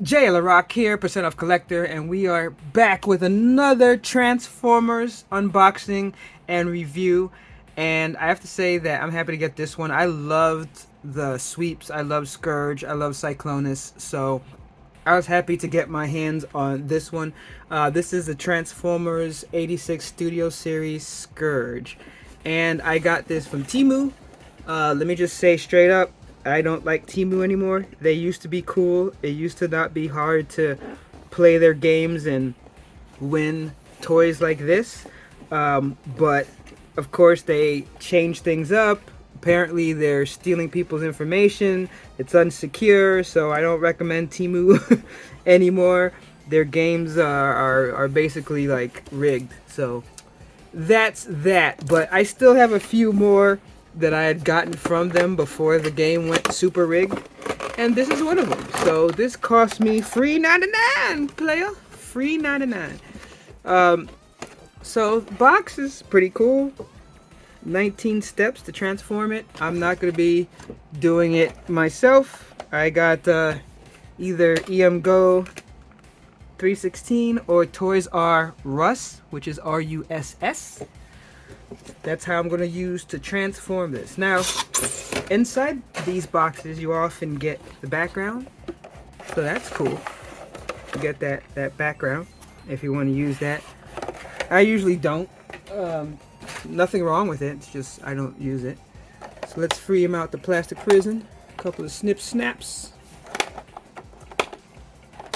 JL Rock here, Percent Off Collector, and we are back with another Transformers unboxing and review. And I have to say that I'm happy to get this one. I loved the sweeps, I love Scourge, I love Cyclonus, so I was happy to get my hands on this one. This is the Transformers 86 Studio Series Scourge, and I got this from Temu. Let me just say straight up, I don't like Temu anymore. They used to be cool. It used to not be hard to play their games and win toys like this. But of course they changed things up. Apparently they're stealing people's information. It's unsecure, so I don't recommend Temu anymore. Their games are basically like rigged. So that's that. But I still have a few more that I had gotten from them before the game went super rigged, and this is one of them. So this cost me free 99, player, free 99. So the box is pretty cool. 19 steps to transform it. I'm not going to be doing it myself. I got either EM Go 316 or Toys R Us, which is RUSS. That's how I'm going to use to transform this. Now, inside these boxes, you often get the background. So that's cool. You get that background if you want to use that. I usually don't. Nothing wrong with it. It's just I don't use it. So let's free him out the plastic prison. A couple of snip snaps.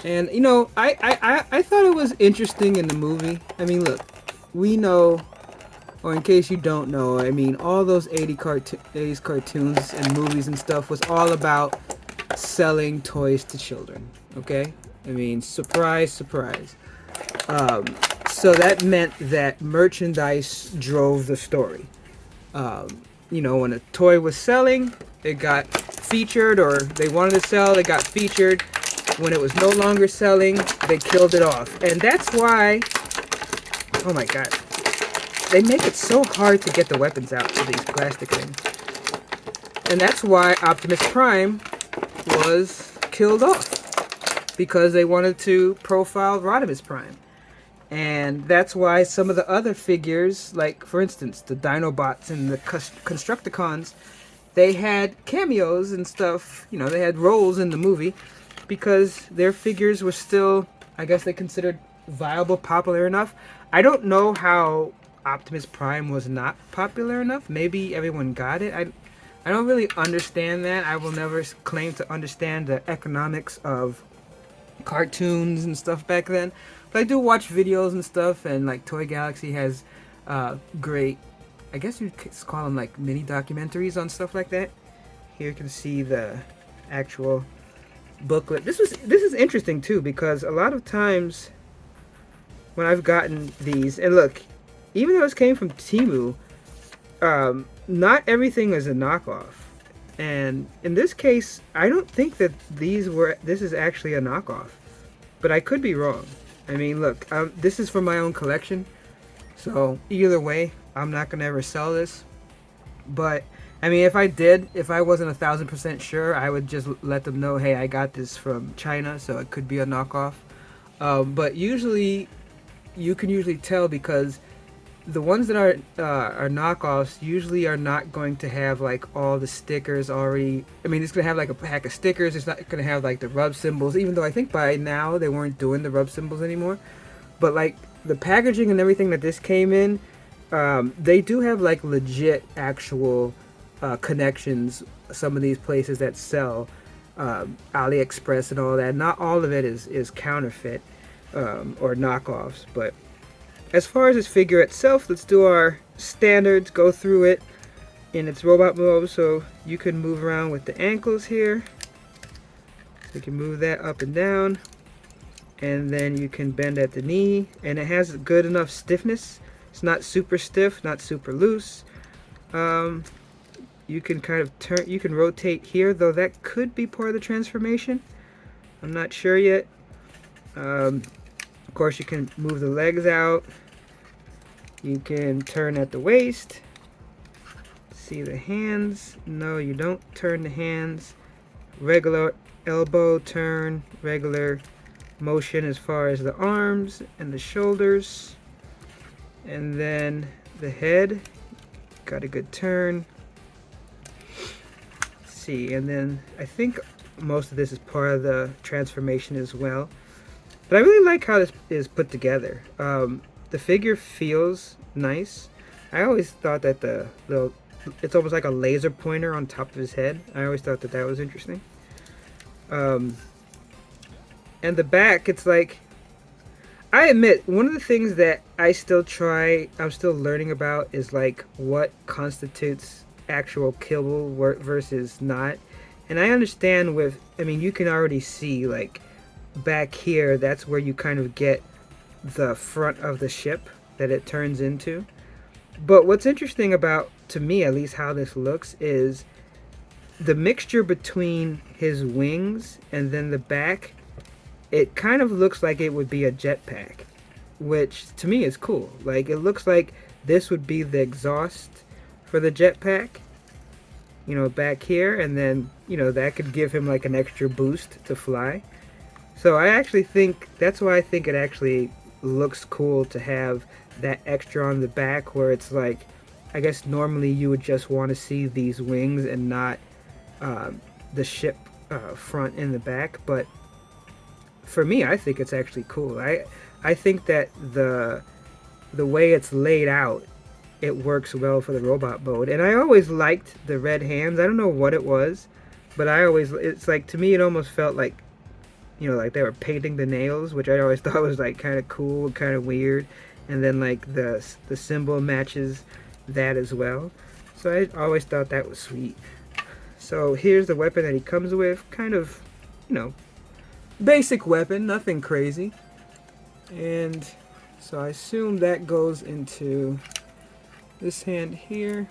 And, you know, I thought it was interesting in the movie. I mean, look, we know... Or in case you don't know, I mean, all those 80s cartoons and movies and stuff was all about selling toys to children, okay? I mean, surprise, surprise. So that meant that merchandise drove the story. You know, when a toy was selling, it got featured, or they wanted to sell, it got featured. When it was no longer selling, they killed it off. And that's why... Oh my god. They make it so hard to get the weapons out of these plastic things. And that's why Optimus Prime was killed off. Because they wanted to profile Rodimus Prime. And that's why some of the other figures, like for instance, the Dinobots and the Constructicons, they had cameos and stuff, you know, they had roles in the movie. Because their figures were still, I guess they considered viable, popular enough. I don't know how Optimus Prime was not popular enough. Maybe everyone got it. I don't really understand that. I will never claim to understand the economics of cartoons and stuff back then. But I do watch videos and stuff, and like Toy Galaxy has great, I guess you could call them like mini documentaries on stuff like that. Here you can see the actual booklet. This is interesting too, because a lot of times when I've gotten these, and look, even though this came from Temu, not everything is a knockoff. And in this case, I don't think that this is actually a knockoff. But I could be wrong. I mean, look, this is for my own collection. So either way, I'm not going to ever sell this. But, I mean, if I wasn't 1000% sure, I would just let them know, hey, I got this from China, so it could be a knockoff. But usually, you can usually tell because the ones that are knockoffs usually are not going to have like all the stickers already. I mean, it's gonna have like a pack of stickers. It's not gonna have like the rub symbols, even though I think by now they weren't doing the rub symbols anymore. But like the packaging and everything that this came in, they do have like legit actual connections. Some of these places that sell AliExpress and all that. Not all of it is counterfeit or knockoffs, but as far as this figure itself, let's do our standards, go through it in its robot mode. So you can move around with the ankles here. So you can move that up and down. And then you can bend at the knee. And it has good enough stiffness. It's not super stiff, not super loose. You can kind of turn, you can rotate here, though that could be part of the transformation. I'm not sure yet. Of course, you can move the legs out. You can turn at the waist. See the hands. No, you don't turn the hands. regular elbow turn, regular motion as far as the arms and the shoulders. And then the head, got a good turn. Let's see, and then I think most of this is part of the transformation as well. But I really like how this is put together. The figure feels nice. I always thought that it's almost like a laser pointer on top of his head. I always thought that was interesting. And the back, it's like, I admit, one of the things that I'm still learning about is like what constitutes actual killable versus not. And I understand you can already see like back here, that's where you kind of get the front of the ship that it turns into. But what's interesting about, to me at least, how this looks is the mixture between his wings and then the back. It kind of looks like it would be a jetpack, which to me is cool. Like, it looks like this would be the exhaust for the jetpack, back here, and then, that could give him like an extra boost to fly. So I actually think, that's why I think it actually looks cool to have that extra on the back, where it's like, I guess normally you would just want to see these wings and not the ship front and the back. But for me, I think it's actually cool. I think that the way it's laid out, it works well for the robot mode. And I always liked the red hands. I don't know what it was, but it's like, to me, it almost felt like, like they were painting the nails, which I always thought was like kind of cool, kind of weird. And then like the symbol matches that as well. So I always thought that was sweet. So here's the weapon that he comes with, kind of, basic weapon, nothing crazy. And so I assume that goes into this hand here.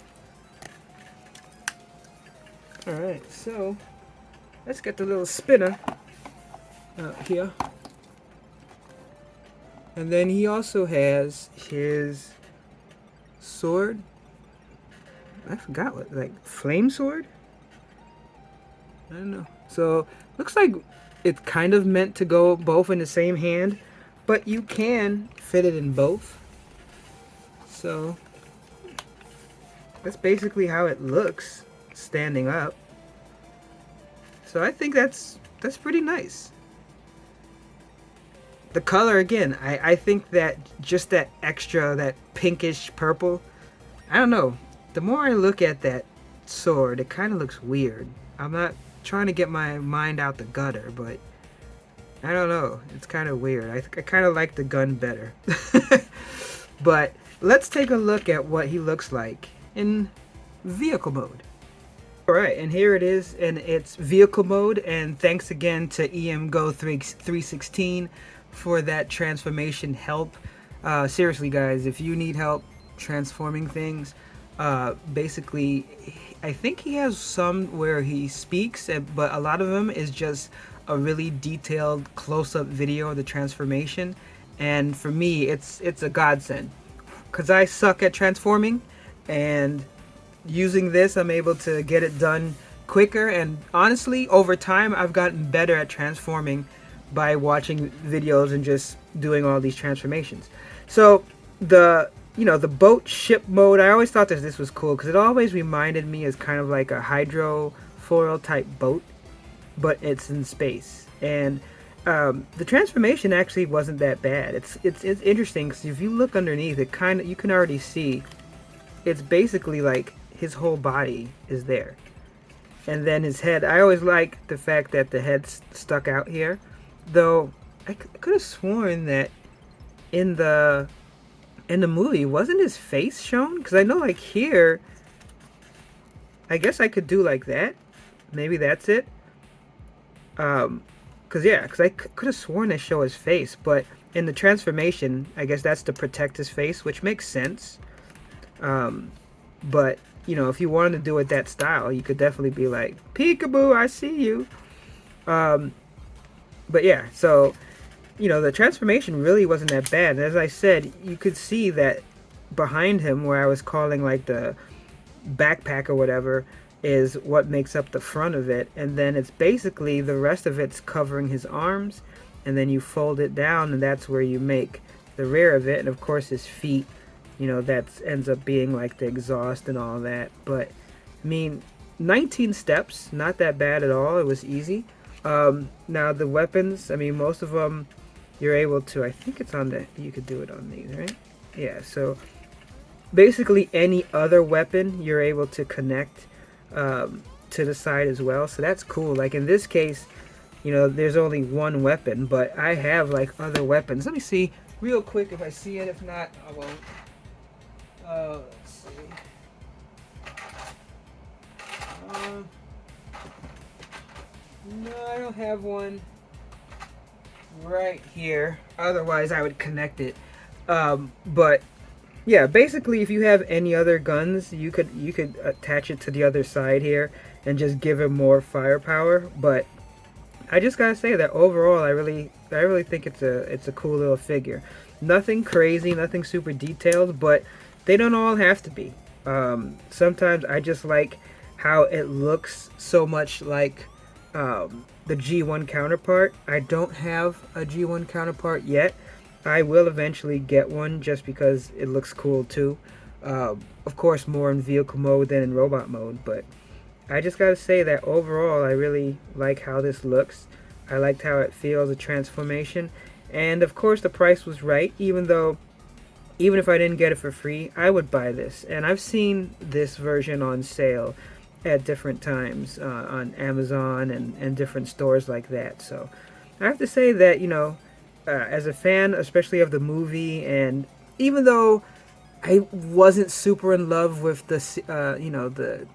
Alright, so let's get the little spinner out here. And then he also has his sword. I forgot what, like flame sword? I don't know. So looks like it's kind of meant to go both in the same hand, but you can fit it in both. So that's basically how it looks standing up. So I think that's pretty nice. The color, again, I think that just that extra, that pinkish purple, I don't know. The more I look at that sword, it kind of looks weird. I'm not trying to get my mind out the gutter, but I don't know. It's kind of weird. I kind of like the gun better. But let's take a look at what he looks like in vehicle mode. Alright, and here it is in its vehicle mode, and thanks again to EMGO 316 for that transformation help. Seriously guys, if you need help transforming things, basically I think he has some where he speaks, but a lot of them is just a really detailed close-up video of the transformation. And for me, it's a godsend, because I suck at transforming, and using this I'm able to get it done quicker. And honestly, over time I've gotten better at transforming by watching videos and just doing all these transformations. So the boat ship mode, I always thought that this was cool because it always reminded me as kind of like a hydrofoil type boat, but it's in space. And the transformation actually wasn't that bad. It's interesting because if you look underneath, you can already see it's basically like his whole body is there, and then his head. I always like the fact that the head's stuck out here, though I could have sworn that in the movie wasn't his face shown, because I know like here, I guess I could do like that. Maybe that's it. Because I could have sworn they show his face, but in the transformation, I guess that's to protect his face, which makes sense. But if you wanted to do it that style, you could definitely be like, peekaboo, I see you. But yeah, so the transformation really wasn't that bad. And as I said, you could see that behind him, where I was calling like the backpack or whatever, is what makes up the front of it, and then it's basically the rest of it's covering his arms, and then you fold it down, and that's where you make the rear of it. And of course his feet, you know, that ends up being like the exhaust and all that. But I mean, 19 steps, not that bad at all. It was easy. Now the weapons, I mean, most of them you're able to, I think it's on the, you could do it on these, right? Yeah, so basically any other weapon you're able to connect to the side as well. So that's cool. Like in this case, you know, there's only one weapon, but I have like other weapons. Let me see real quick if I see it. If not, I won't. Let's see. No, I don't have one right here. Otherwise, I would connect it. But yeah, basically, if you have any other guns, you could attach it to the other side here and just give it more firepower. But I just gotta say that overall, I really think it's a cool little figure. Nothing crazy, nothing super detailed, but they don't all have to be. Sometimes I just like how it looks so much like the G1 counterpart. I don't have a G1 counterpart yet. I will eventually get one just because it looks cool too. Of course, more in vehicle mode than in robot mode, but I just gotta say that overall, I really like how this looks. I liked how it feels, the transformation, and of course, the price was right. Even if I didn't get it for free, I would buy this. And I've seen this version on sale at different times on Amazon and different stores like that. So I have to say that, you know, as a fan, especially of the movie, and even though I wasn't super in love with the, you know, the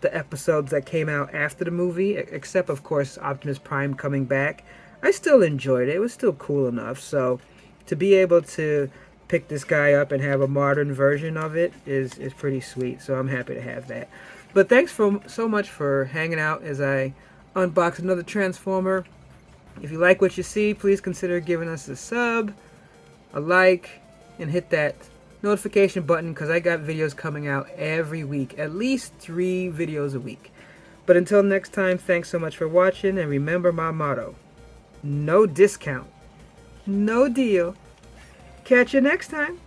episodes that came out after the movie, except of course Optimus Prime coming back, I still enjoyed it. It was still cool enough. So to be able to pick this guy up and have a modern version of it is pretty sweet. So I'm happy to have that. But thanks so much for hanging out as I unbox another Transformer. If you like what you see, please consider giving us a sub, a like, and hit that notification button because I got videos coming out every week, at least 3 videos a week. But until next time, thanks so much for watching, and remember my motto: no discount, no deal. Catch you next time.